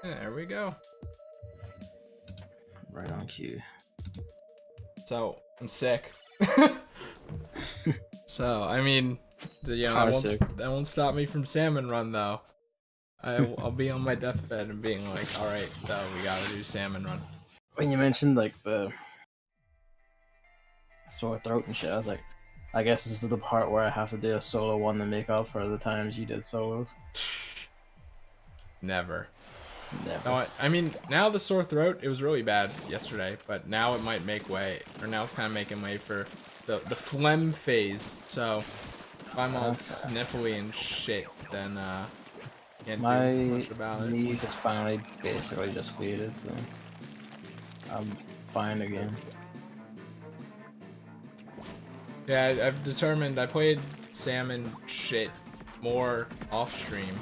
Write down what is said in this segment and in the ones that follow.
There we go. Right on cue. So I'm sick. So I mean, that won't stop me from salmon run though. I'll be on my deathbed and being like, all right, so we gotta do salmon run. When you mentioned like the sore throat and shit, I was like, I guess this is the part where I have to do a solo one to make up for the times you did solos. Never. Never. No, I mean, now the sore throat, it was really bad yesterday, but now it might make way, or now it's kind of making way for the phlegm phase. So if I'm all sniffly and shit, then can't do much about it. My disease has finally basically just faded, so I'm fine again. Yeah, I've determined I played salmon shit more off stream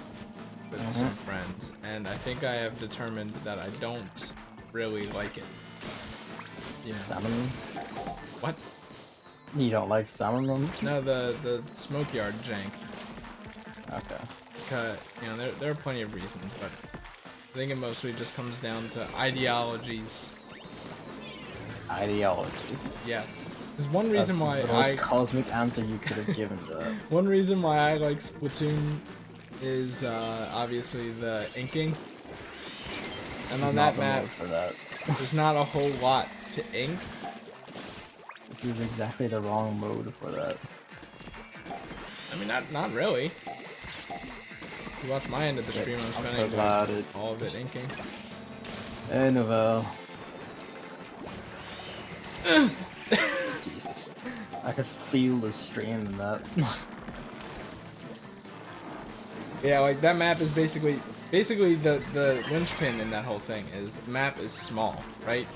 with some friends, and I think I have determined that I don't really like it. Yeah. Salmon? What? You don't like salmon run? No, the smoke yard jank. Okay. Because, you know, there are plenty of reasons, but I think it mostly just comes down to ideologies. Ideologies. Yes. There's one reason That's the most cosmic answer you could have given to that. One reason why I like Splatoon is obviously the inking. And on that map, there's not a whole lot to ink. This is exactly the wrong mode for that. I mean, not really. If you watch my end of the stream, I'm spending all of it inking. Hey, Novell. Jesus. I could feel the strain in that. Yeah, like that map is basically the linchpin in that whole thing is the map is small, right?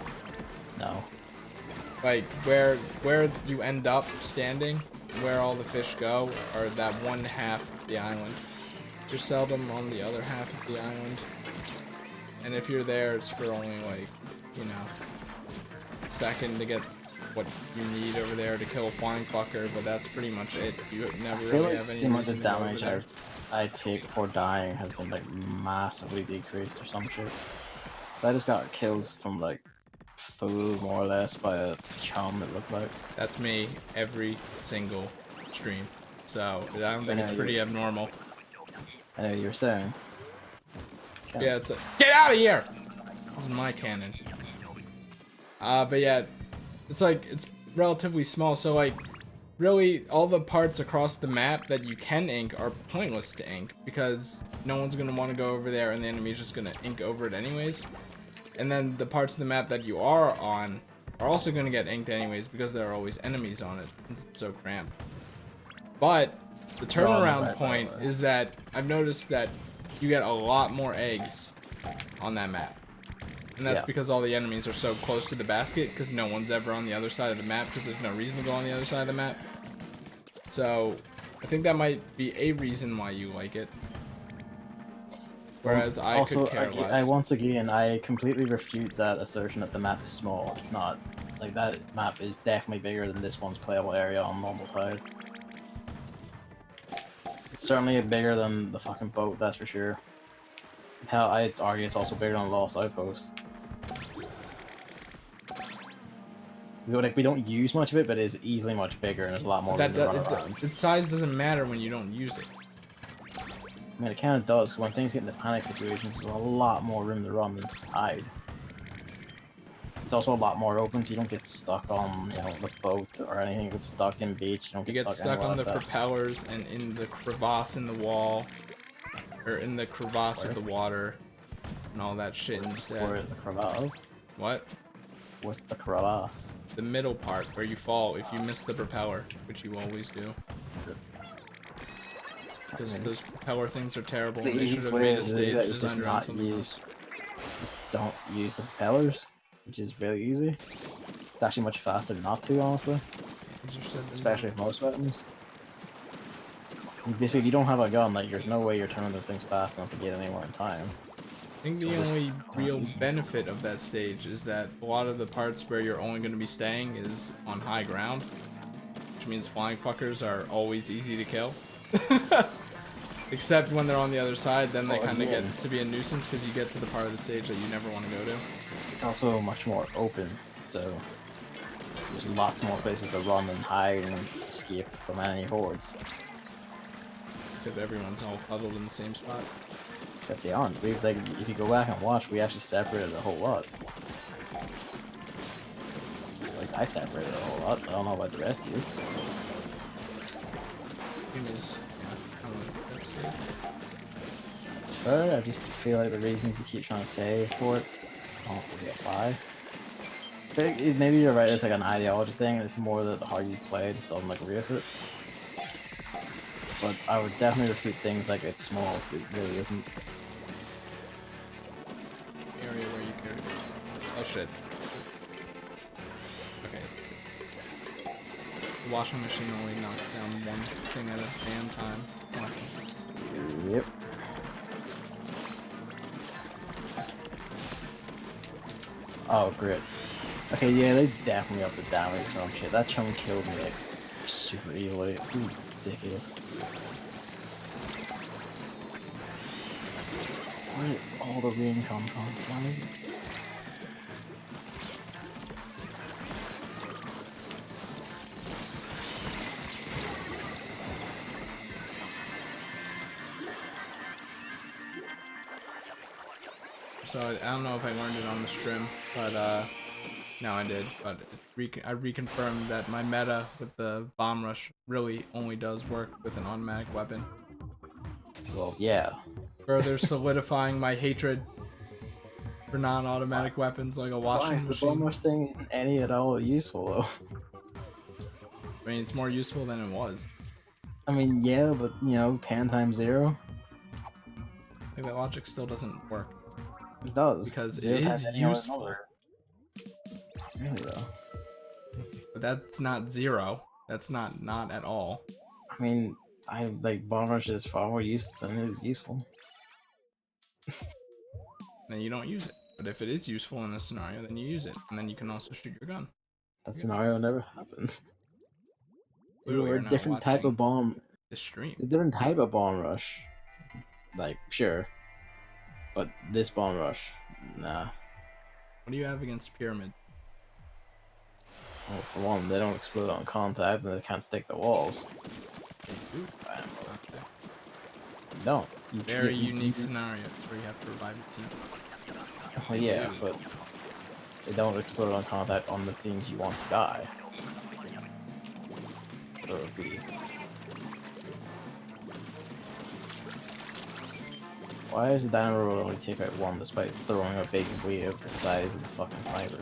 No. Like where you end up standing, where all the fish go, are that one half of the island. You're seldom on the other half of the island. And if you're there, it's for only like, you know, a second to get what you need over there to kill a flying fucker, but that's pretty much it. You never really have any the amount reason of to go over damage there. I take before dying has been like massively decreased or some shit. So I just got killed from like full more or less by a chum, it looked like. That's me every single stream. So I don't think it's pretty abnormal. I know what you were saying. Yeah, it's a get out of here! This is my cannon. But yeah, it's like it's relatively small, so like really all the parts across the map that you can ink are pointless to ink because no one's gonna want to go over there and the enemy's just gonna ink over it anyways. And then the parts of the map that you are on are also gonna get inked anyways because there are always enemies on it. It's so cramped. But the turnaround point is that I've noticed that you get a lot more eggs on that map. And that's because all the enemies are so close to the basket because no one's ever on the other side of the map because there's no reason to go on the other side of the map. So I think that might be a reason why you like it. Whereas I could care less. Once again, I completely refute that assertion that the map is small. It's not. Like, that map is definitely bigger than this one's playable area on normal tide. It's certainly bigger than the fucking boat, that's for sure. Hell, I'd argue it's also bigger than Lost Outpost. We don't use much of it, but it is easily much bigger and there's a lot more room to run around. Its size doesn't matter when you don't use it. I mean, it kind of does, because when things get into panic situations, there's a lot more room to run and hide. It's also a lot more open, so you don't get stuck on, you know, the boat or anything. That's stuck in beach. You don't get stuck on the propellers and in the crevasse in the wall, or in the crevasse of the water, and all that shit instead. Where is the crevasse? What? What's the crevasse? The middle part where you fall if you miss the propeller, which you always do. Because those propeller things are terrible. The they should have made a stage designed around something else. Just don't use the propellers, which is really easy. It's actually much faster not to, honestly. Especially with most weapons. Basically, if you don't have a gun, like, there's no way you're turning those things fast enough to get anywhere in time. I think the only real benefit of that stage is that a lot of the parts where you're only going to be staying is on high ground, which means flying fuckers are always easy to kill. Except when they're on the other side, then they Oh, kind of yeah. get to be a nuisance because you get to the part of the stage that you never want to go to. It's also much more open, so there's lots more places to run and hide and escape from any hordes. Except everyone's all huddled in the same spot. Except they aren't. We've, like, if you go back and watch, we actually separated a whole lot. At least I separated a whole lot. I don't know about the rest of you. It's fair. I just feel like the reasons you keep trying to say for it, I don't really apply. I feel like maybe you're right. It's like an ideology thing. It's more that the harder you play, just doesn't like agree with it. But I would definitely refute things like it's small, because it really isn't. Area where you carry. Oh shit. Okay. The washing machine only knocks down one thing at a damn time. Yep. Oh, grit. Okay, yeah, they definitely upped the damage from shit. That chunk killed me like super easily. This is ridiculous. Where did all the rain come from? Why is it? So I don't know if I learned it on the stream, but no, I did. But I reconfirmed that my meta with the bomb rush really only does work with an automatic weapon. Well, yeah. Further solidifying my hatred for non-automatic weapons like a washing The machine. bomb rush thing isn't any at all useful though. I mean, it's more useful than it was. I mean, yeah, but you know, 10 times 0. Like that logic still doesn't work. It does. Because 0 it times is any other useful. number. Really though. But that's not 0. That's not at all. I mean, I like bomb rush is far more useful than it is useful. Then you don't use it. But if it is useful in a scenario, then you use it, and then you can also shoot your gun. That scenario never happens. Literally, We're a different type of bomb. The stream. A different type of bomb rush. Like, sure. But this bomb rush, nah. What do you have against pyramid? Well, for one, they don't explode on contact and they can't stick the walls. They do. You don't. Very unique scenarios where you have to revive your team. Well, yeah, but they don't explode on contact on the things you want to die. So it would be... Why does the dynamo roll only take out 1 despite throwing a big wave the size of the fucking sniper?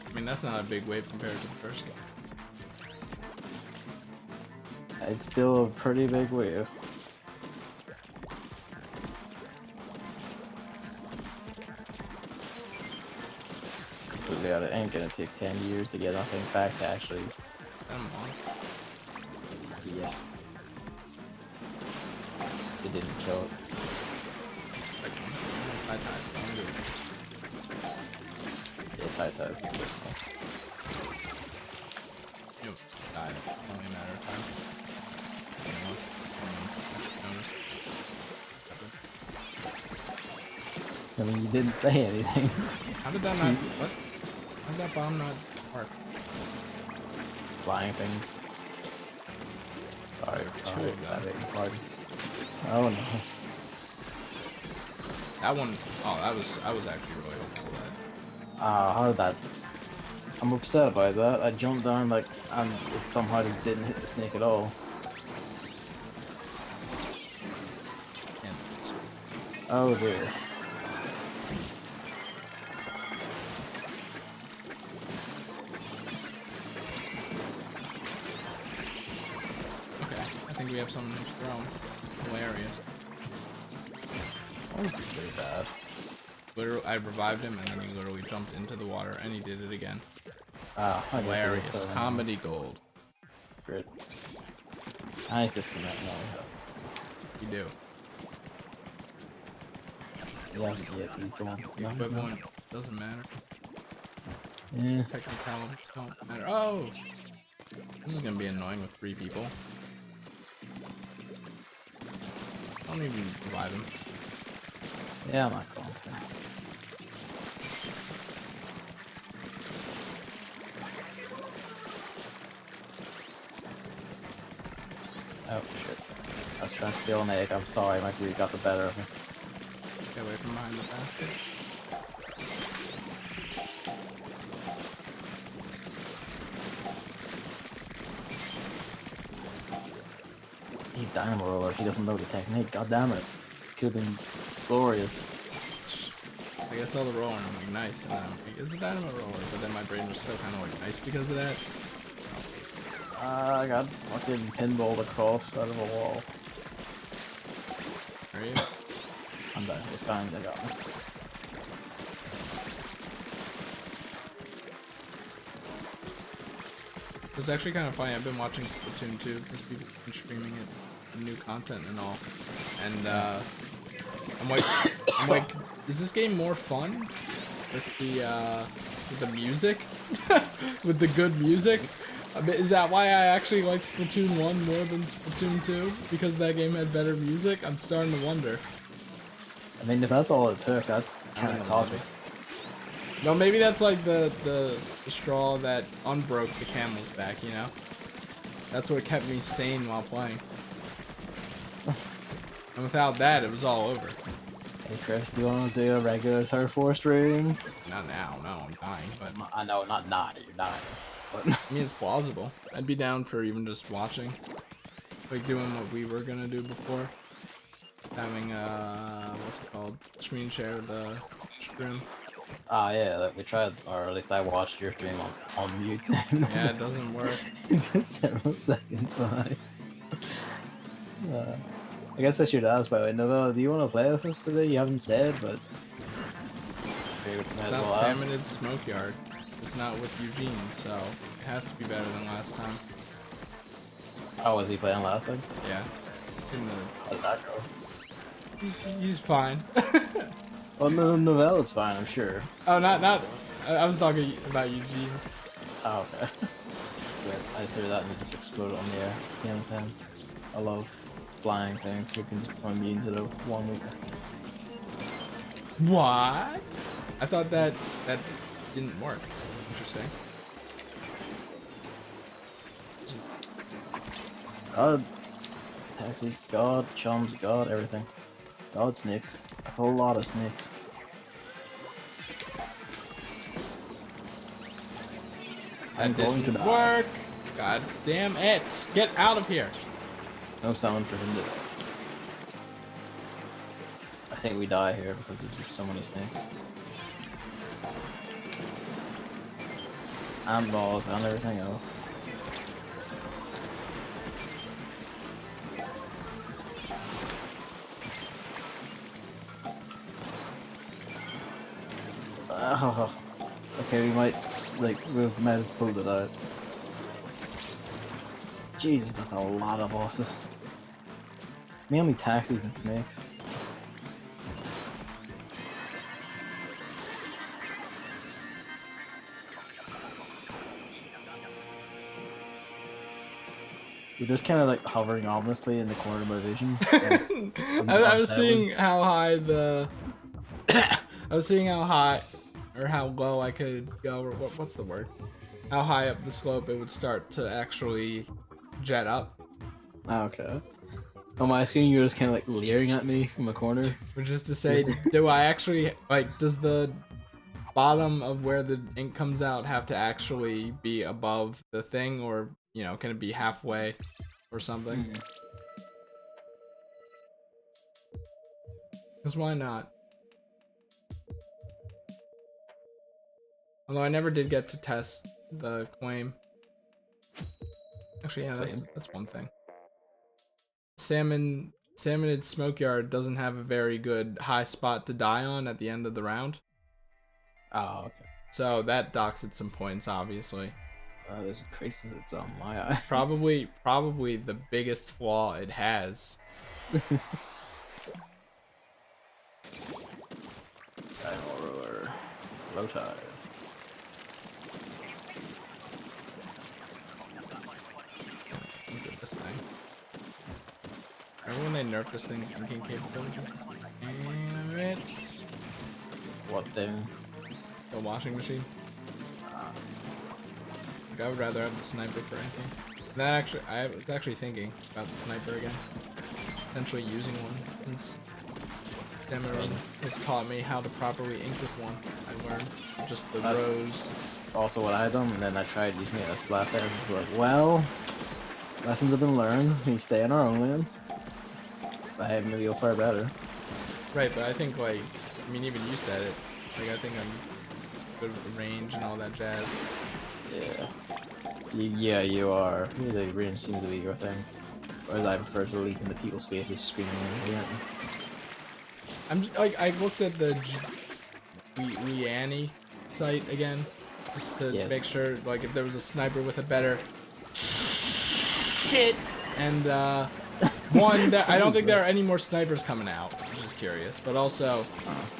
I mean, that's not a big wave compared to the first game. It's still a pretty big wave. But yeah, it ain't gonna take 10 years to get nothing back to actually... Come on. Yes. It didn't kill it. Yeah, it's Nope. Died. Only a matter of time. I mean, you didn't say anything. How did that not... What? How did that bomb not work? Flying things. Sorry, Two of them. I beg your pardon. Oh no. That one... Oh, I was actually really hopeful for that. How did that... I'm upset about that. I jumped down like, and it somehow just didn't hit the snake at all. Oh dear. Okay, I think we have someone who's thrown. Hilarious. That was pretty bad. Literally, I revived him and then he literally jumped into the water and he did it again. Hilarious. Comedy gold. Great. I disconnect now. You do. Yeah, he's gone. No, Equivalent doesn't matter. Yeah. Technicalities don't matter. Oh! This is gonna be annoying with 3 people. Don't even revive him. Yeah, I'm not going to. Oh shit. I was trying to steal an egg. I'm sorry, my greed got the better of me. Get away from behind the basket. He's Dynamo Roller. He doesn't know the technique. God damn it. It could have been glorious. I guess all the rolling, I'm like, nice. And then I'm like, it's a Dynamo Roller. But then my brain was still kind of like, nice because of that. I got fucking pinballed across out of a wall. Are you? I'm done. This time they got me. It was actually kind of funny. I've been watching Splatoon 2 because people have been streaming it, new content and all. And I'm like, is this game more fun with the music, with the good music? I mean, is that why I actually like Splatoon 1 more than Splatoon 2? Because that game had better music? I'm starting to wonder. I mean, if that's all it took, that's kind of cosmic. No, maybe that's like the straw that unbroke the camel's back, you know? That's what kept me sane while playing. And without that, it was all over. Hey Chris, do you want to do a regular Turf War stream? Not now, no, I'm dying, but... I know, not you're dying. But I mean, it's plausible. I'd be down for even just watching. Like doing what we were gonna do before. Having, what's it called? Screen share the stream. ah, yeah, we tried, or at least I watched your stream on mute. Yeah, it doesn't work. Several seconds behind. I guess I should ask, by the way, Novella, do you want to play with us today? You haven't said, but... It's not Salmon's Smoke Yard. It's not with Eugene, so it has to be better than last time. Oh, was he playing last time? Yeah. How'd that go? He's fine. Well, no, Novella's fine, I'm sure. Oh, not. I was talking about Eugene. Oh, okay. I threw that and it just exploded on the air. Yeah, I love flying things. We can just become immune to the one weakness. What? I thought that didn't work. Interesting. God, taxis, God, chums, God, everything. God, snakes. That's a lot of snakes. That didn't work. God damn it! Get out of here! No salmon for him to. I think we die here because there's just so many snakes. And balls and everything else. Oh, okay, we might have pulled it out. Jesus, that's a lot of bosses. Mainly taxis and snakes. You're just kind of like hovering ominously in the corner of my vision. I was seeing how high the. I was seeing how high, or how low I could go, or what's the word? How high up the slope it would start to actually jet up. Oh, okay. On my screen, you're just kind of like leering at me from a corner. Which is to say, do I actually, like, does the bottom of where the ink comes out have to actually be above the thing, or, you know, can it be halfway or something? Because why not? Although I never did get to test the claim. Actually, yeah, that's one thing. Salmonid Smoke Yard doesn't have a very good high spot to die on at the end of the round. Oh, okay. So that docks it some points, obviously. There's traces it's on my eye. Probably the biggest flaw it has. Low tide. Look at this thing. Remember when they nerfed this thing's inking capabilities? Damn it. What thing? The washing machine. Like, I would rather have the sniper for inking. That actually, I was actually thinking about the sniper again. Potentially using one, since Demeron has taught me how to properly ink with one. I learned just the rows. Also what I done, and then I tried using it as Splatfest. It's like, well, lessons have been learned. We stay in our own lanes. I have maybe go far better. Right, but I think, like, I mean, even you said it. Like, I think I'm good with the range and all that jazz. Yeah. Yeah, you are. The range seems to be your thing. Whereas I prefer to leap into people's faces screaming and yeah. I'm just, like, I looked at the Liani site again, just to make sure, like, if there was a sniper with a better hit. And, one, that I don't think there are any more snipers coming out, which is curious. But also,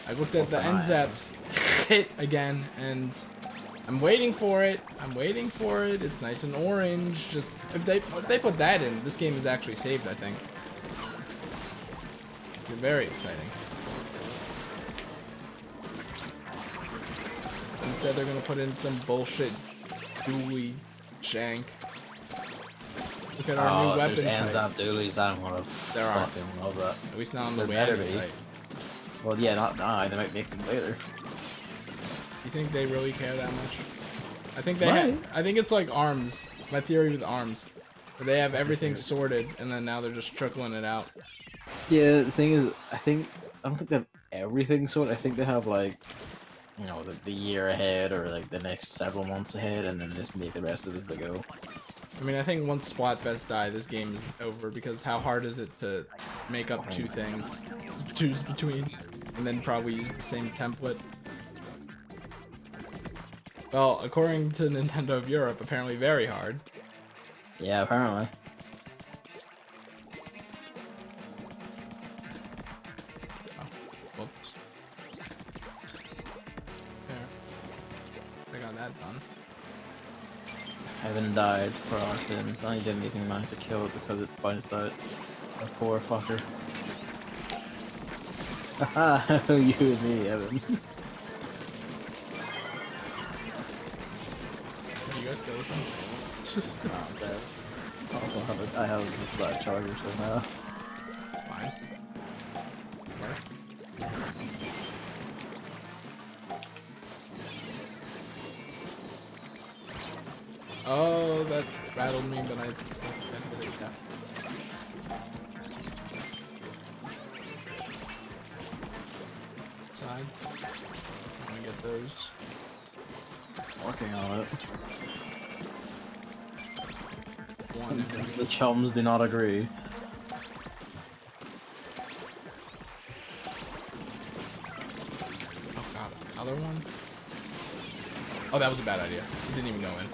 I looked at the NZ's hit again, and I'm waiting for it. I'm waiting for it. It's nice and orange. Just if they put that in, this game is actually saved, I think. It's very exciting. Instead, they're gonna put in some bullshit dually shank. Look at our new weapon hands type. up dualies. I don't want to fucking love that. At least not on the Liani site. Well, yeah, not now. They might make them later. You think they really care that much? I think they I think it's like arms. My theory with arms. Where they have everything sorted and then now they're just trickling it out. Yeah, the thing is, I don't think they have everything sorted. I think they have like, you know, the year ahead or like the next several months ahead, and then just make the rest of it as they go. I mean, I think once Splatfest die, this game is over because how hard is it to make up two things to choose between and then probably use the same template? Well, according to Nintendo of Europe, apparently very hard. Yeah, apparently. Oh, whoops. There. I got that done. Heaven died for our sins. I didn't even manage to kill it because it bounced out. A poor fucker. Haha, you and me, Evan. Did you guys kill this one? Oh, I'm dead. Also, I have this black charger, so now. It's fine. Where? Oh, that rattled me, but I still defended it. Yeah. Side. I'm gonna get those. Working on it. One. The chums do not agree. Oh god, another one? Oh, that was a bad idea. It didn't even go in.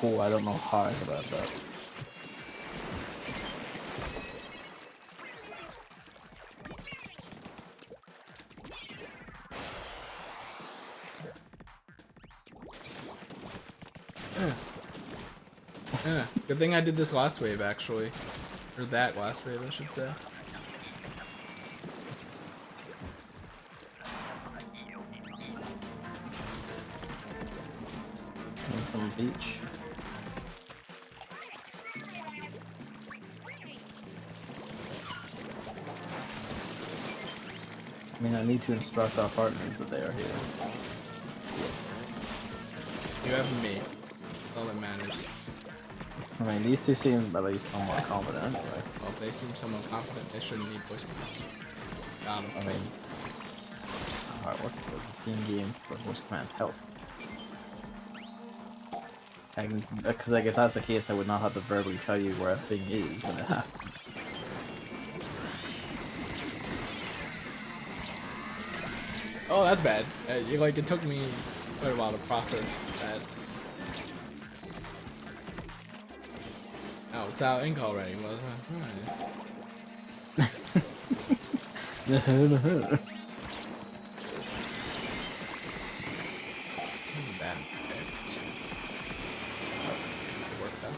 Oh, I don't know how I feel about that. Good thing I did this last wave, actually. Or that last wave, I should say. From the beach. I mean, I need to instruct our partners that they are here. Yes. You have me. That's all that matters. I mean, these two seem at least somewhat confident anyway. Well, if they seem somewhat confident, they shouldn't need voice commands. Got him. I mean, alright, what's the team game for voice commands help? Because like, if that's the case, I would not have to verbally tell you where a thing is when it happens. Oh, that's bad. Like, it took me quite a while to process that. Oh, it's out ink already, wasn't it? Alright. bad. It worked out.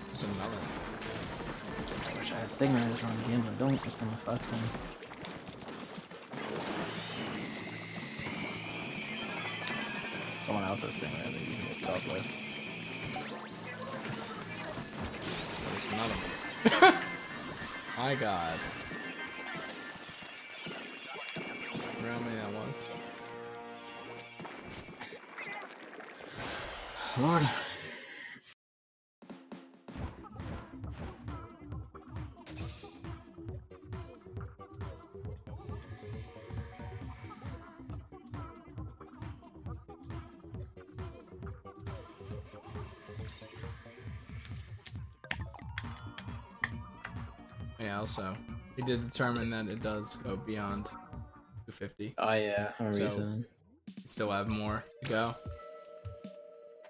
There's another one. I wish I had stingrays around the game, but I don't. This thing sucks, man. Someone else has stingray that you can get top with. There's another one. My god. How many that was? Lord. Yeah, also, we did determine that it does go beyond 250. Oh yeah, I remember you So- saying. We still have more to go.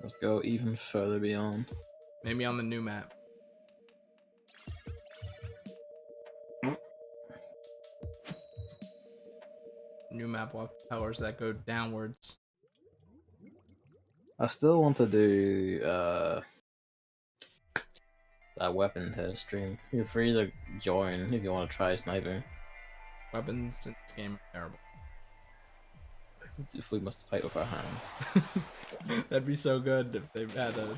Let's go even further beyond. Maybe on the new map. New map will have powers that go downwards. I still want to do that weapon test stream. You're free to join if you want to try sniping. Weapons in this game are terrible. If we must fight with our hands. That'd be so good if they had a,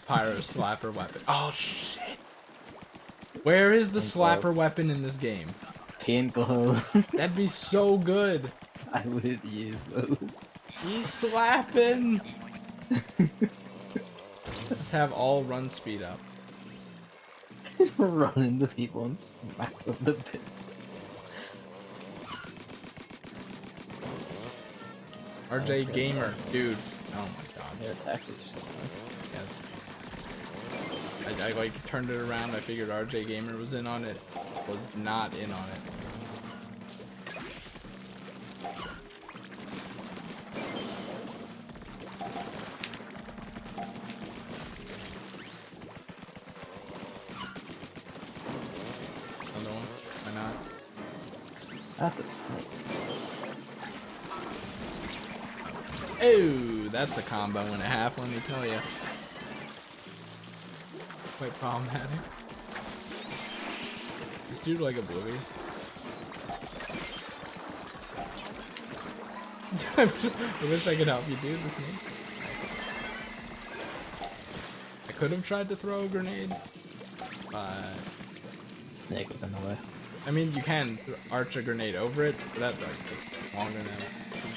pyro slapper weapon. Oh shit! Where is the Paint slapper gloves. weapon in this game? Paint gloves. That'd be so good. I wouldn't use those. He's slapping. Just have all run speed up. Run into people and smack them the bit. RJ Gamer, dude. Oh my god. They're attacking or something. Yes. I like turned it around. I figured RJ Gamer was in on it. Was not in on it. Another one. Why not? That's a snake. Oh, that's a combo and a half, let me tell you. Quite problematic. This dude like oblivious. I wish I could help you, dude. This name. I could have tried to throw a grenade, but Snake was in the way. I mean, you can arch a grenade over it, but that like takes longer than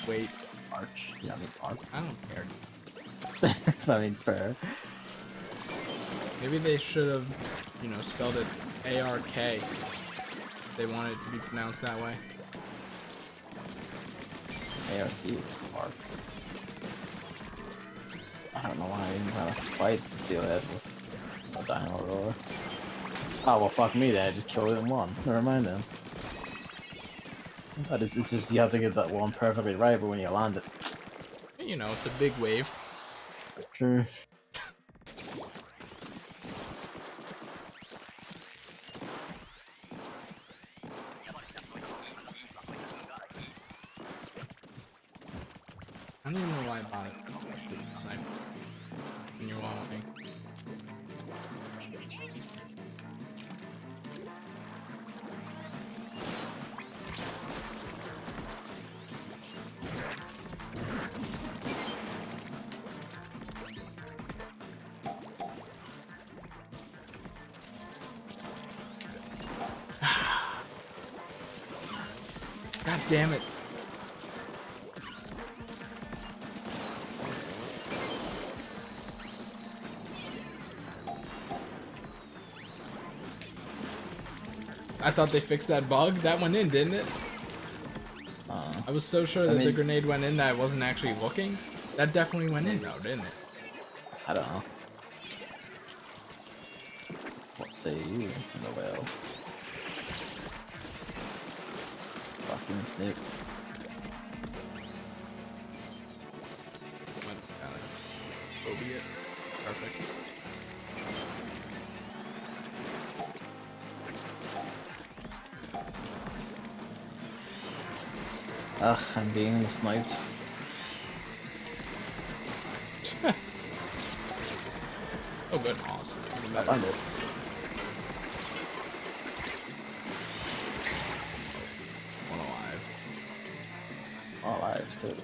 wait. Arch. Yeah, I mean arch. I don't care. I mean fair. Maybe they should have, spelled it A-R-K. They want it to be pronounced that way. ARC is arch. I don't know why I even trying to fight the steelhead with a dino roller. Oh well, fuck me then. I just killed it in one. Never mind then. It's just you have to get that one perfectly right, but when you land it, It's a big wave. sure. I don't even know why I bought it. Sniper. When you're walking. God damn it. I thought they fixed that bug. That went in, didn't it? I was so sure that the grenade went in that I wasn't actually looking. That definitely went in though, didn't it? I don't know. What say you, Noel? Fucking snake. So be it. Perfect. Ugh, I'm being sniped. Oh, good. Awesome. Even better. I did. One alive. All lives too.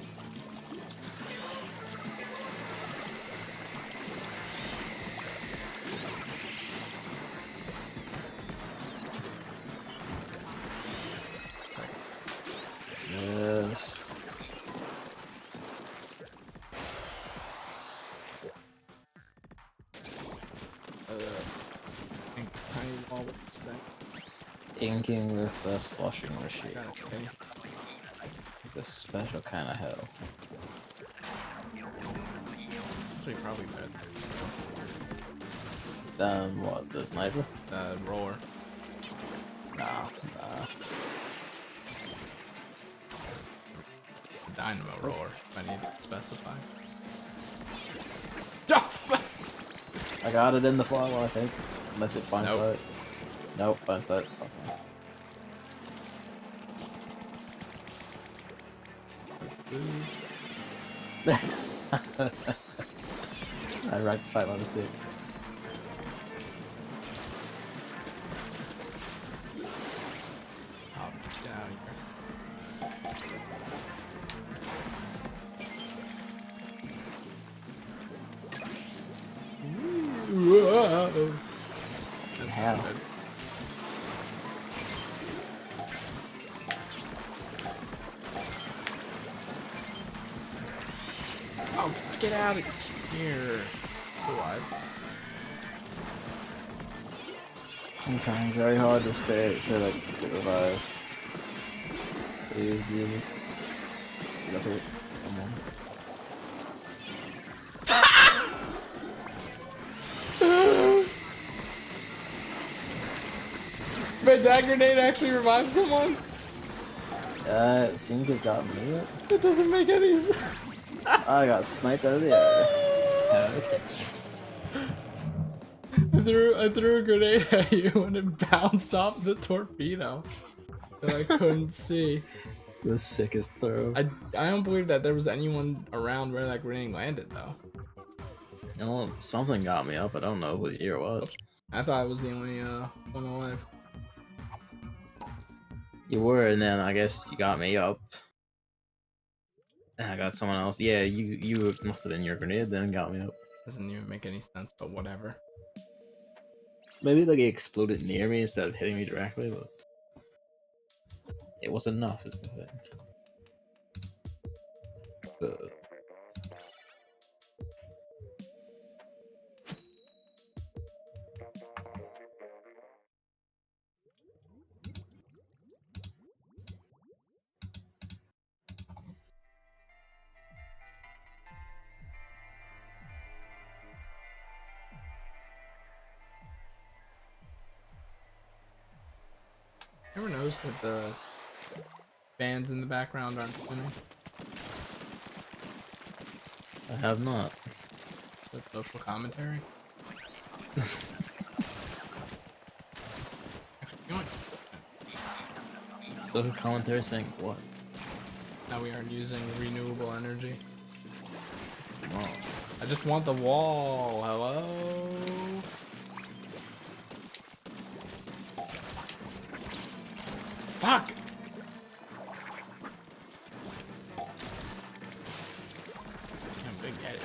Yes. Thanks, tiny wall. What's that? Inking with the slushing machine. Okay. It's a special kind of hell. So you probably better than this. What, the sniper? The roller. Nah. Dynamo roller, if I need to specify. I got it in the fly wall, I think. Unless it finds Nope. that. Nope, finds that. Fuck me. I rectified my mistake. Oh, get out of here. Whoa. That's Hell. not good. Oh, get out of here. Alive. I'm trying very hard to stay to like get revived. Please, Jesus. Get up here, someone. But that grenade actually revived someone? It seems to have gotten me. It doesn't make any sense. I got sniped out of the air. I threw a grenade at you and it bounced off the torpedo that I couldn't see. The sickest throw. I don't believe that there was anyone around where that grenade landed though. You know, something got me up. I don't know what year it was. I thought I was the only one alive. You were, and then I guess you got me up. And I got someone else. Yeah, you must have been your grenade, then got me up. Doesn't even make any sense, but whatever. Maybe like it exploded near me instead of hitting me directly, but it was enough, is the thing. Ever notice that the fans in the background aren't spinning? I have not. The social commentary? Actually, you know what? So commentary saying what? Now we aren't using renewable energy. Wow. I just want the wall. Hello? Fuck! Damn, big get it.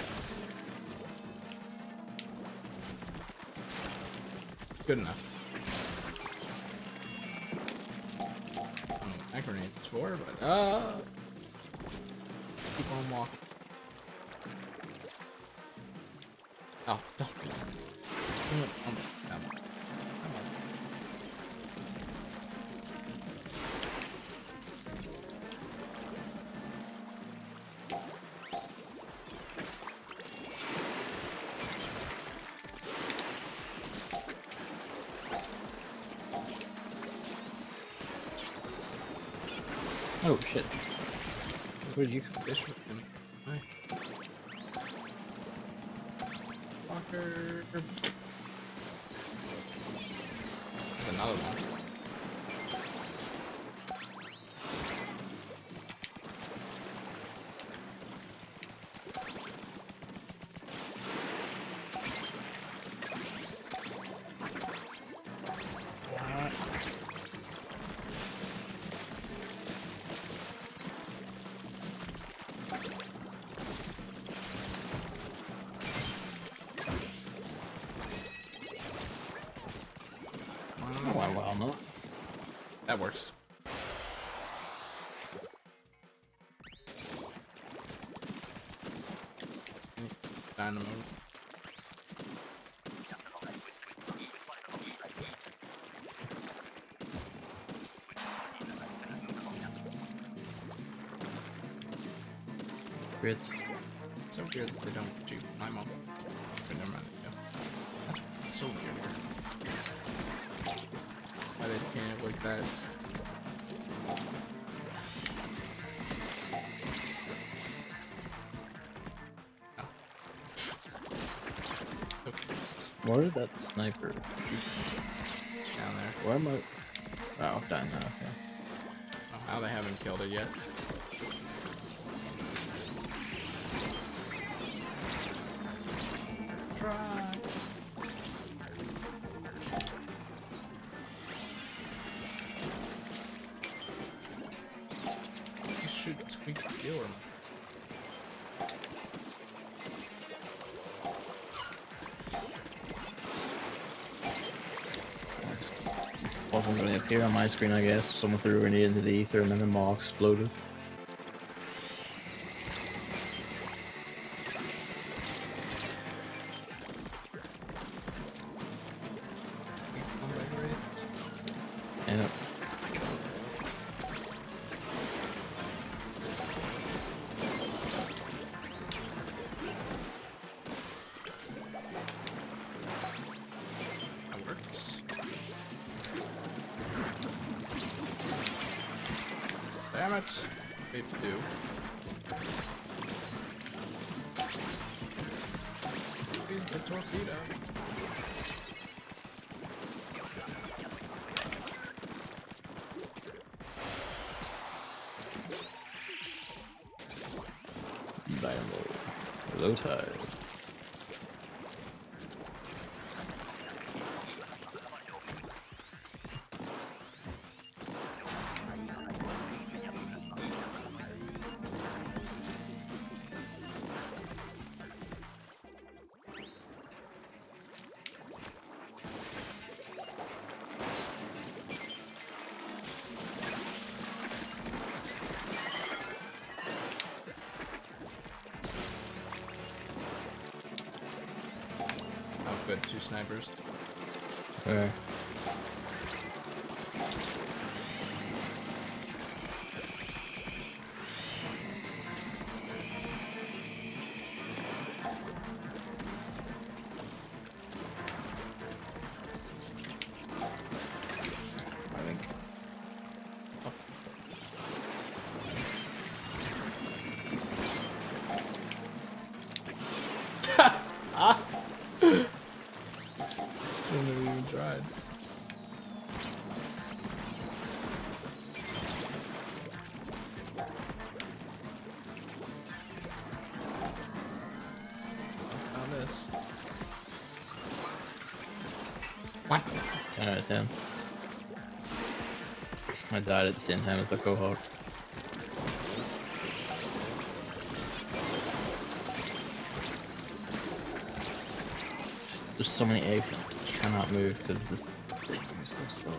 Good enough. I don't know what that grenade's for, but keep on walking. Oh, don't. Oh shit. Where'd you come? Fish with him. Hi. There's another one. Well, no. That works. Dynamo. Grits. So weird that they don't let you climb up. But never mind. Yeah. That's so weird. Why they can't like that? Oh. Okay. Where did that sniper shoot? Down there. Where am I? Oh, down there. Okay. Oh, how they haven't killed it yet. Try. You should squeak the steel room. That's wasn't going to appear on my screen, I guess. Someone threw a grenade into the ether and then the maw exploded. Yeah. That works. Damn it. 52. Use the torpedo. Dynamo. Low tide. Oh, good. 2 snipers. Okay. I think. Shouldn't have even tried. Found this. What? 10 out of 10. I died at the same time as the cohort. There's so many eggs you cannot move because this thing moves so slow.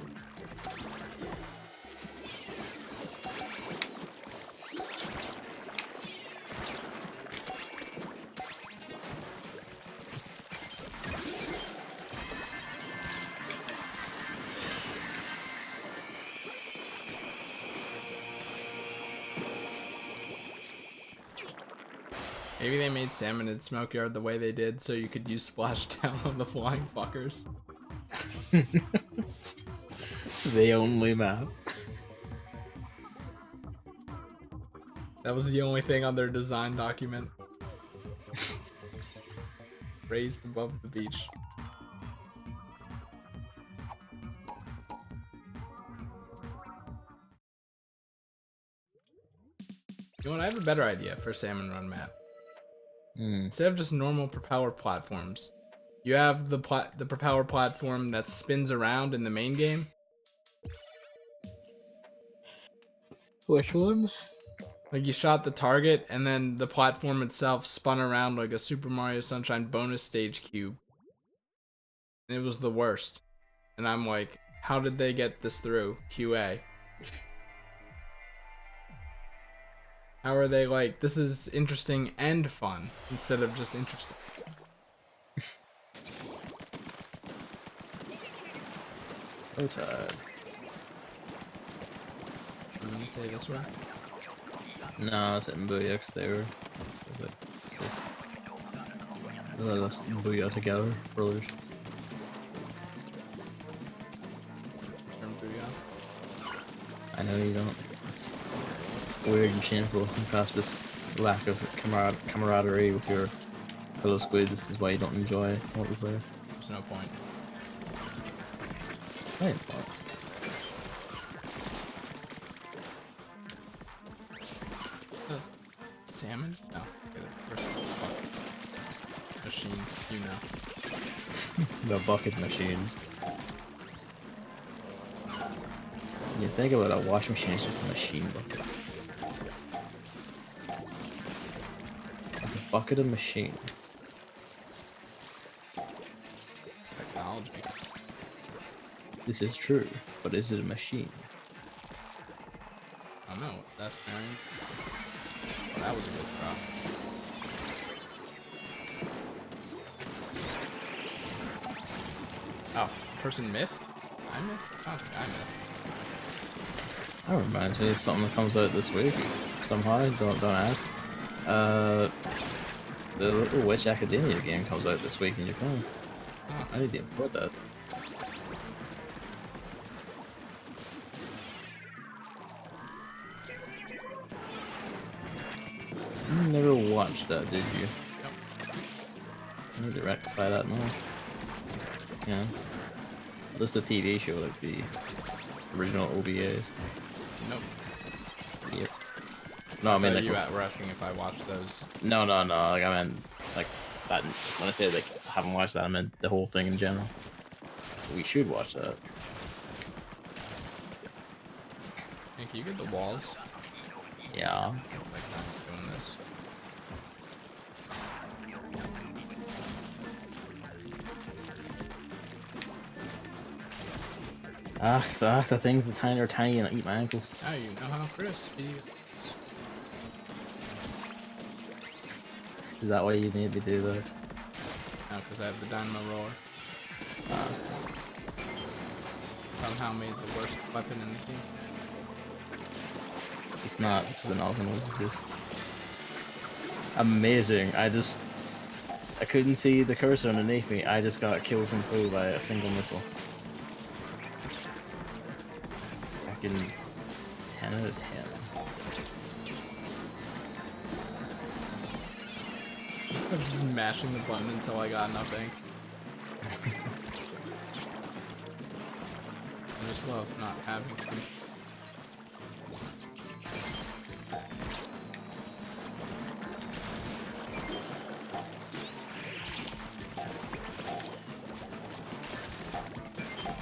Maybe they made Salmon and Smokeyard the way they did so you could use splashdown on the flying fuckers. The only map. That was the only thing on their design document. raised above the beach. You know what? I have a better idea for Salmon Run map. Instead of just normal propeller platforms, you have the propeller platform that spins around in the main game. Which one? Like you shot the target and then the platform itself spun around like a Super Mario Sunshine bonus stage cube. And it was the worst. And I'm like, how did they get this through QA? How are they like, this is interesting and fun instead of just interesting? So tired. You want to stay this way? No, I was hitting Booyah because they were let's Booyah together, brothers. Turn Booyah. I know you don't. It's weird and shameful, and perhaps this lack of camaraderie with your fellow squids is why you don't enjoy multiplayer. There's no point. Right. Salmon? No. Get it. Where's the machine? You know. The bucket machine. When you think about a washing machine, it's just a machine bucket. It's a bucket of machine. It's technology. This is true, but is it a machine? I don't know. That's carrying. Oh, that was a good throw. Oh, person missed? I missed? I don't think I missed. That reminds me of something that comes out this week. Somehow, don't ask. The Little Witch Academia game comes out this week in Japan. Oh. I need to import that. You never watched that, did you? Nope. I need to rectify that now. Yeah. Just the TV show, like the original OVAs. Nope. Yep. No, I mean like you were asking if I watched those. no. Like I mean like that. When I say like I haven't watched that, I meant the whole thing in general. We should watch that. Hey, can you get the walls? Yeah. Like that, doing this. The things are tiny and I eat my ankles. Oh, you know how crispy. Is that why you need me to do that? No, because I have the dynamo roller. Somehow made the worst weapon in the game. It's not, because the Nautilus exists. Amazing. I couldn't see the cursor underneath me. I just got killed from full by a single missile. Fucking 10 out of 10. I'm just mashing the button until I got nothing. I just love not having to.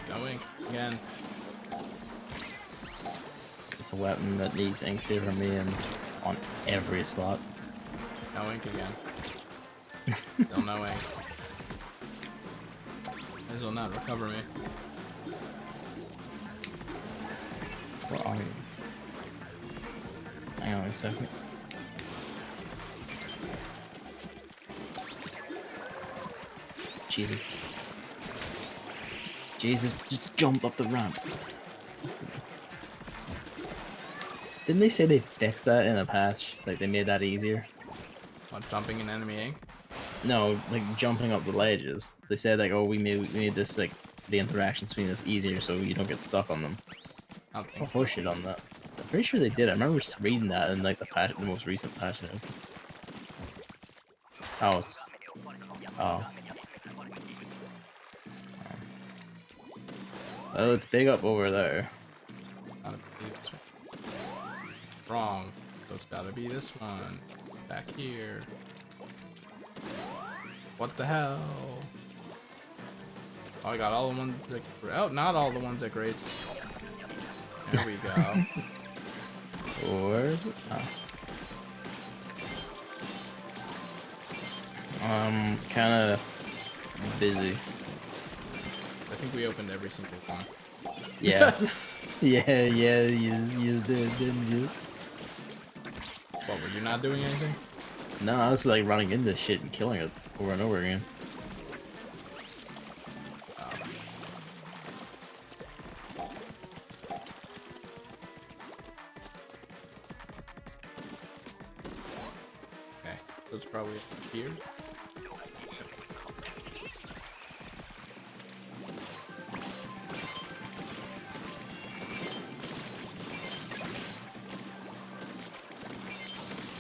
No ink again. It's a weapon that needs ink saver me and on every slot. No ink again. Still no ink. This will not recover me. What are you? Hang on a second. Jesus. Jesus, just jump up the ramp. Didn't they say they fixed that in a patch? Like they made that easier? What, jumping in enemy ink? No, like jumping up the ledges. They said like, oh, we made this like the interactions between us easier so you don't get stuck on them. I don't think. Oh shit on that. I'm pretty sure they did. I remember just reading that in like the most recent patch notes. Oh, it's oh. Oh, it's big up over there. Gotta be this one. Wrong. So it's gotta be this one. Back here. What the hell? Oh, I got all the ones that... Oh, not all the ones that grades. There we go. Where is it? Oh. Kinda busy. I think we opened every single one. Yeah. yeah, you did, didn't you? What, were you not doing anything? No, I was like running into shit and killing it over and over again. Okay, so it's probably here.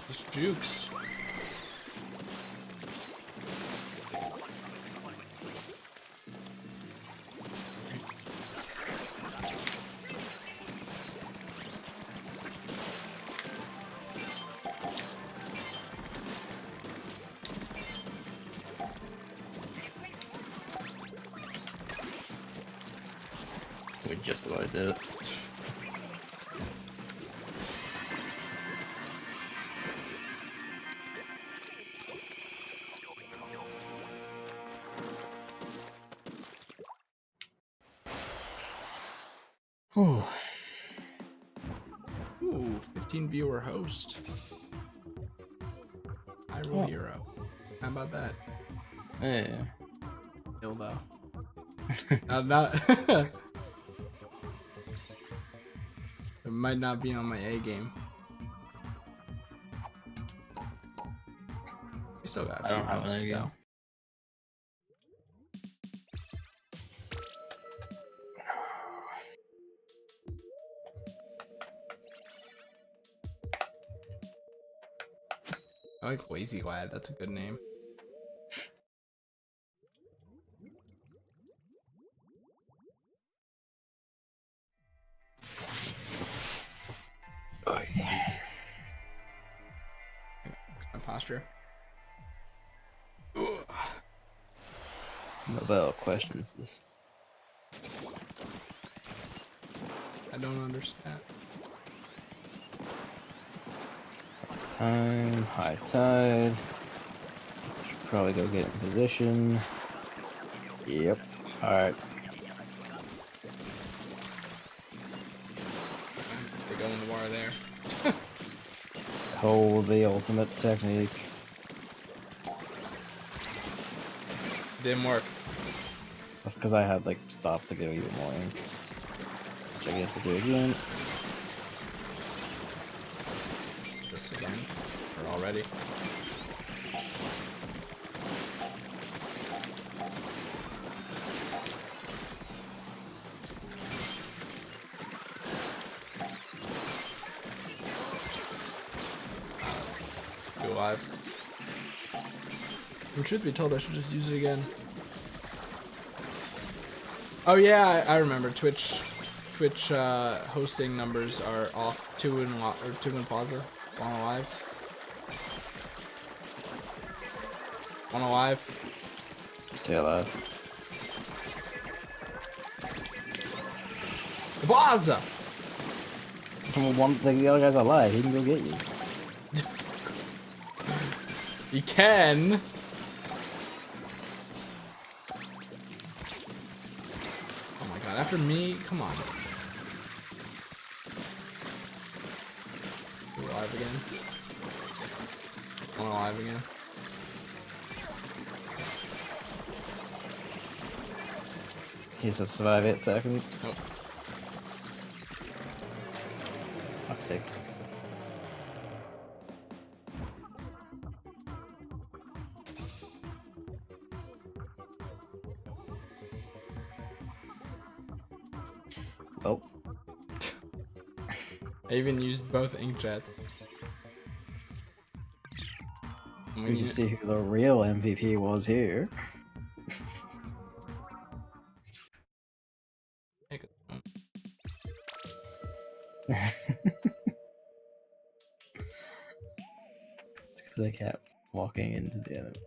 It's jukes. We just about did it. Ooh. Ooh, 15 viewer host. Hyrule Hero. How about that? Yeah. Ill though. Not. It might not be on my A game. We still got a I few don't have rounds an A to game. go. I like Lazy Lad, that's a good name. Oh, yeah. My posture. Nobel questions this. I don't understand. Time, high tide. Should probably go get in position. Yep. Alright. They go in the water there. Hold the ultimate technique. Didn't work. That's because I had like stopped to get even more ink. Which I get to do again. This again. Or already. Go live. Well, truth be told, I should just use it again. Oh yeah, I remember. Twitch hosting numbers are off 2 in Plaza. On alive. On alive. Stay alive. Plaza. One thing, the other guy's alive. He can go get you. You can. Oh my god, after me? Come on. We're alive again. I'm alive again. He said survive 8 seconds. Oh. Fuck's sake. Oh. I even used both inkjets. We can see who the real MVP was here. Yeah, I kept walking into the enemies.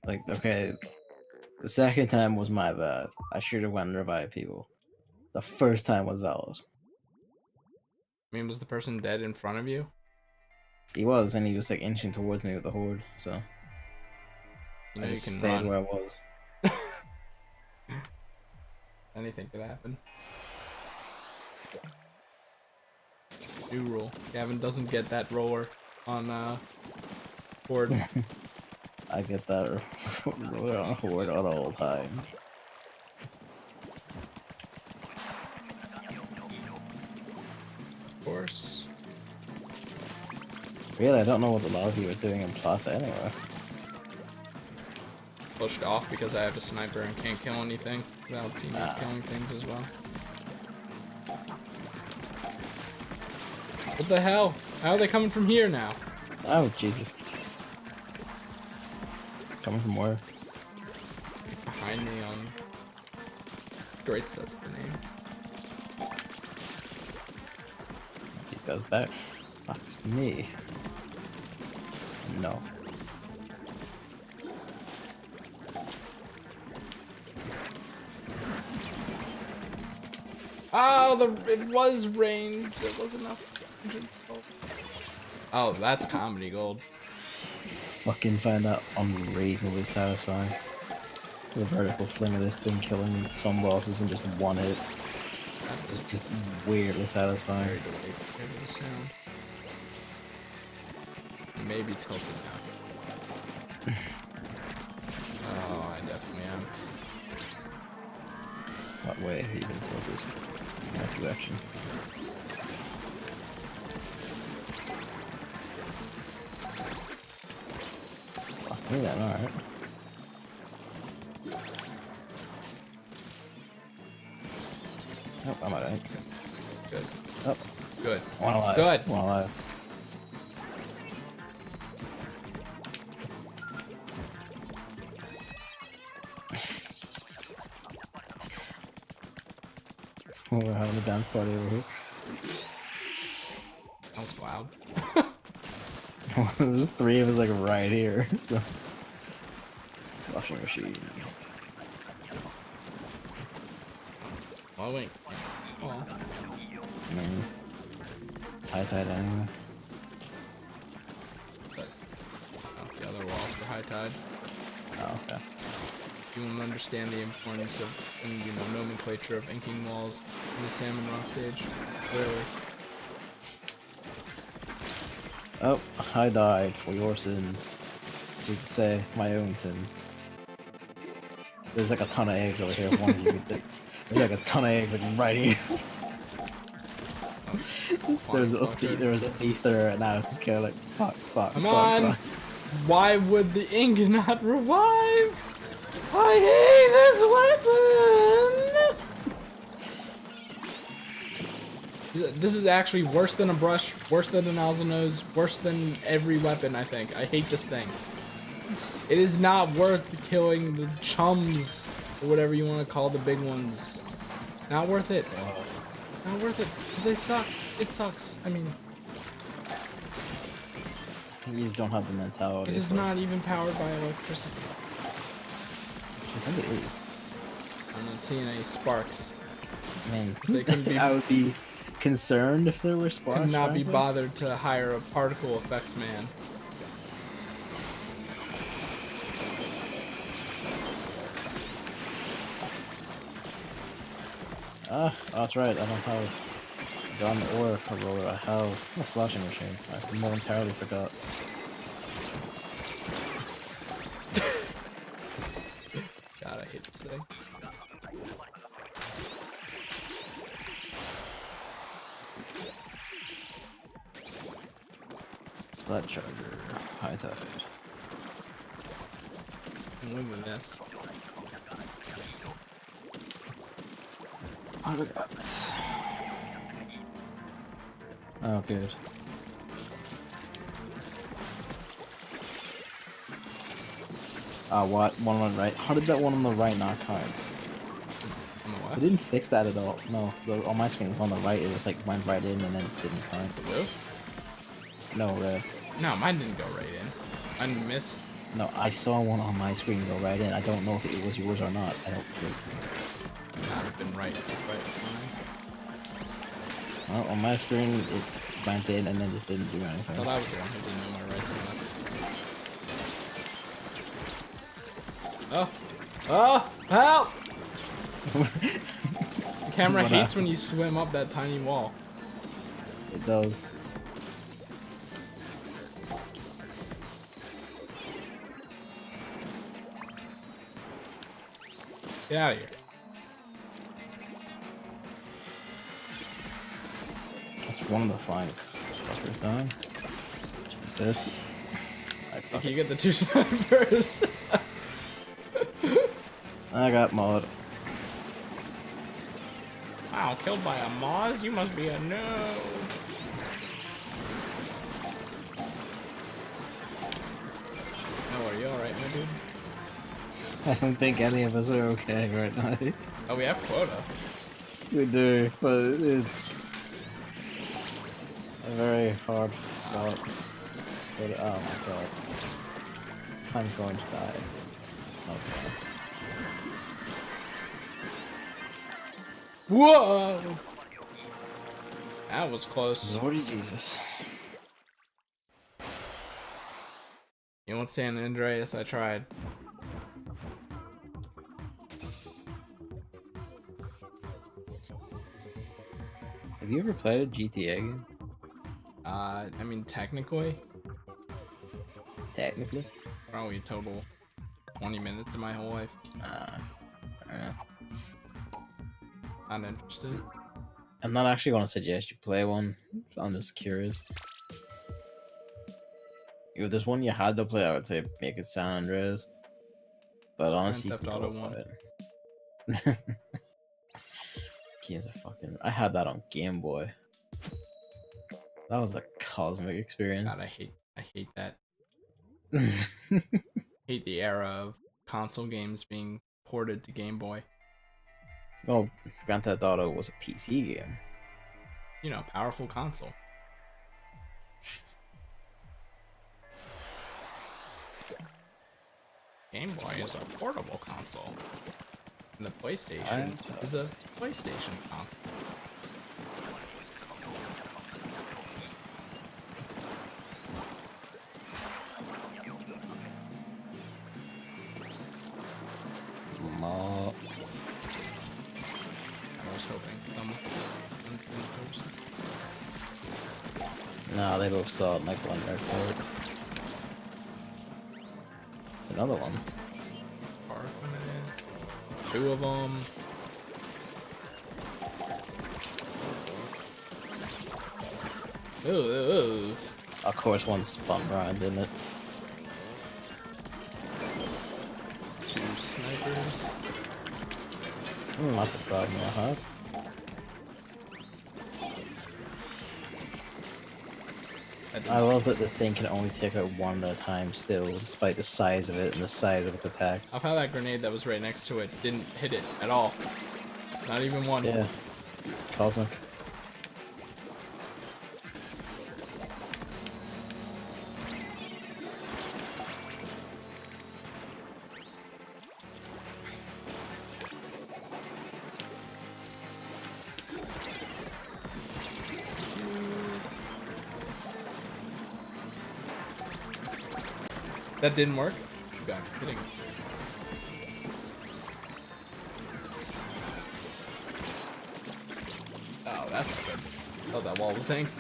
Like, okay, the second time was my bad. I should have went and revived people. The first time was valid. I mean, was the person dead in front of you? He was, and he was like inching towards me with the horde, so You know I you just can stayed run. where I was. Anything could happen. New rule. Gavin doesn't get that roller on horde. I get that horde at all times. Of course. Really, I don't know what a lot of you are doing in Plaza anyway. Pushed off because I have a sniper and can't kill anything without teammates killing things as well. What the hell? How are they coming from here now? Oh, Jesus. Coming from where? Behind me on... Great, that's the name. These guys back. Fuck me. No. Oh, it was ranged. There was enough. Oh, that's comedy gold. Fucking find that unreasonably satisfying. The vertical fling of this thing killing some bosses in just one hit. It's just weirdly satisfying. Very delayed compared to the sound. Maybe tilted now. Oh, I definitely am. What way have you been tilted? That direction. Fuck me then, alright. Oh, I'm alright. Good. Oh. Good. One alive. Good. One alive. We're having a dance party over here. That was loud. There's three of us like right here, so. Slushing machine. Oh, wait. Oh. High tide anyway. But, oh, the other walls for high tide. Oh, okay. You won't understand the importance of, nomenclature of inking walls in the Salmon run stage. Clearly. Oh, I died for your sins. Which is to say, my own sins. There's like a ton of eggs over here. If one of you could think. There's like a ton of eggs like right here. There's a thief there right now. It's just kind of like fuck. Come on! Why would the ink not revive? I hate this weapon! This is actually worse than a brush, worse than a nozzle nose, worse than every weapon, I think. I hate this thing. It is not worth killing the chums, or whatever you want to call the big ones. Not worth it. Not worth it, because they suck. It sucks. I mean... You just don't have the mentality. It is not even powered by electricity. I think it is. I'm not seeing any sparks. I mean, They couldn't be... I would be concerned if there were sparks. Could not be frankly. bothered to hire a particle effects man. Oh, that's right. I don't have a gun or a roller. I have a slashing machine. I momentarily forgot. God, I hate this thing. Splat charger. High tide. I'm moving this. What do we got? Oh, good. What? One on the right? How did that one on the right not count? On the what? They didn't fix that at all. No, on my screen on the right, it was like went right in and then just didn't count. Blue? No, red. No, mine didn't go right in. Mine missed. No, I saw one on my screen go right in. I don't know if it was yours or not. I don't think. That would have been right. Well, on my screen, it went in and then just didn't do anything. I thought I was the one who didn't know my rights and left. Oh! Help! The camera hates when you swim up that tiny wall. It does. Get out of here. That's one of the fine fuckers down. Jesus. Can you get the 2 snipers? I got mod. Wow, killed by a Moz? You must be a no. Oh, are you alright, my dude? I don't think any of us are okay right now. Oh, we have quota. We do, but it's a very hard fought. But, oh my god. I'm going to die. Okay. Whoa! That was close. Lordy Jesus. You won't San Andreas, I tried. Have you ever played a GTA game? I mean, technically. Technically? Probably a total 20 minutes of my whole life. Not interested. I'm not actually going to suggest you play one. I'm just curious. If there's one you had to play, I would say make it San Andreas. But honestly, Grand Theft Auto 1. It. Games are fucking. I had that on Game Boy. That was a cosmic experience. God, I hate that. Hate the era of console games being ported to Game Boy. Well, Grand Theft Auto was a PC game. You know, powerful console. Game Boy is a portable console. And the PlayStation is a PlayStation console. I was hoping someone post. Nah, they both saw it like one there for it. There's another one. Car coming in. 2 of them. Ooh. Of course, one spun around, didn't it? 2 snipers. That's a problem I have. I love that this thing can only take out one at a time still, despite the size of it and the size of its attacks. I've had that grenade that was right next to it. Didn't hit it at all. Not even one. Yeah. Cosmic. That didn't work? You got kidding. Oh, that's not good. Oh, that wall was synced.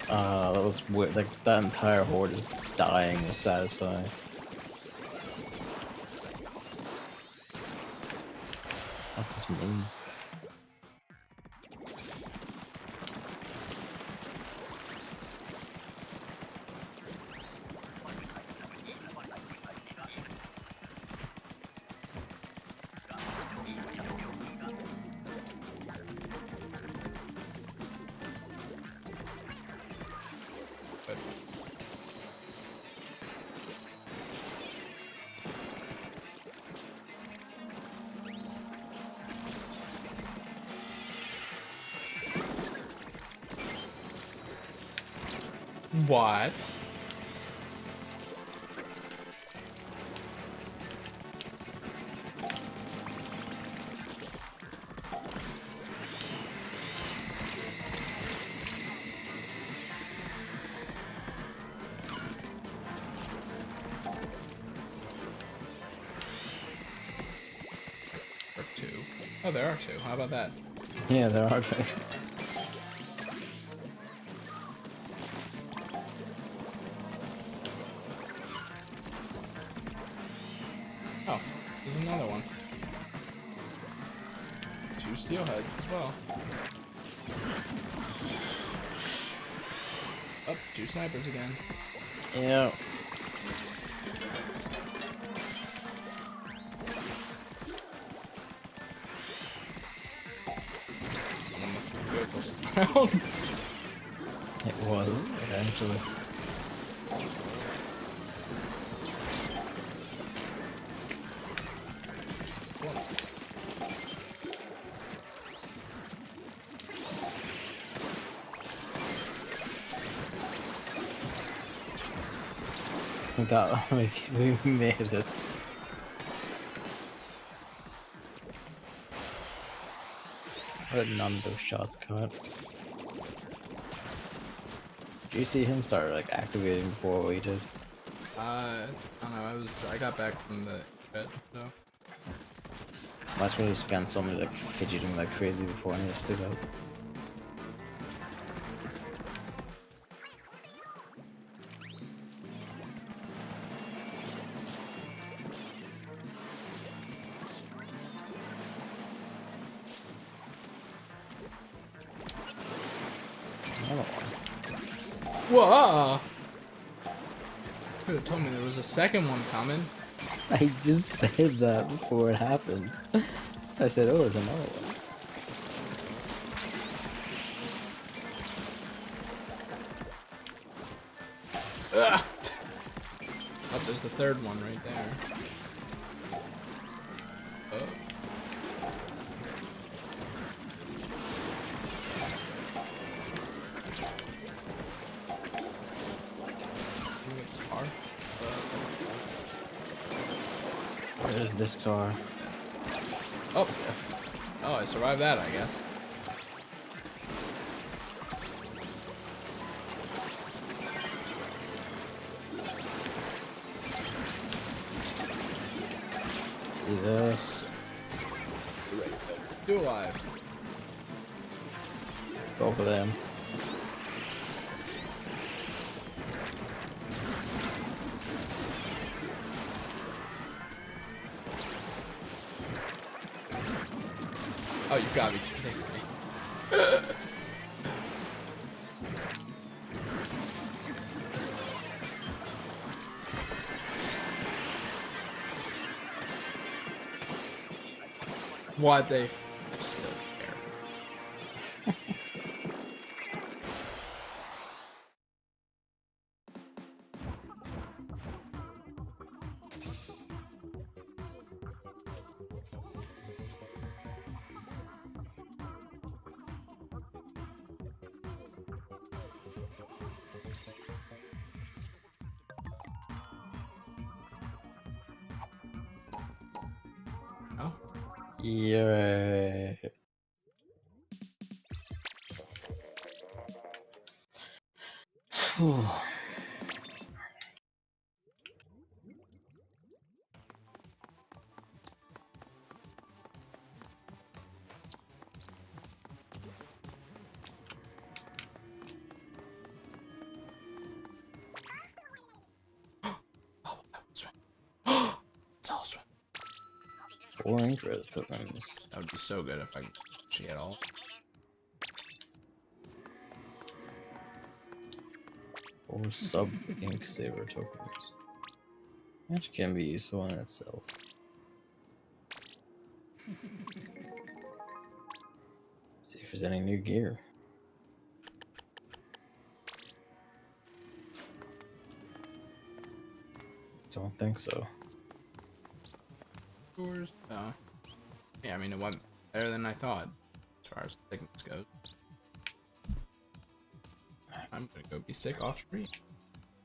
That was weird. Like, that entire horde is dying was satisfying. That's just mean. What? Or two. Oh, there are two. How about that? Yeah, there are two. Oh, there's another one. Two steelheads as well. Oh, two snipers again. Yeah. Someone must be beautiful sounds. It was, eventually. We made it. How did none of those shots cut? Did you see him start like activating before we did? I don't know. I got back from the bed, so. Last one, we spent somebody like fidgeting like crazy before and he stood up. Another one. Whoa! Could have told me there was a second one coming. I just said that before it happened. I said, oh, there's another one. Ugh. Oh, there's the third one right there. Oh. Where's this car? Oh. Oh, I survived that, I guess. Jesus. Do alive. Go for them. Oh, you got me. What they still care. Oh. Yeah. It's awesome. 4 interest tokens. That would be so good if I could actually get all. 4 sub ink saver tokens. Which can be useful in itself. See if there's any new gear. Don't think so. Doors. No. Yeah, I mean, it went better than I thought, as far as thickness goes. I'm gonna go be sick off screen.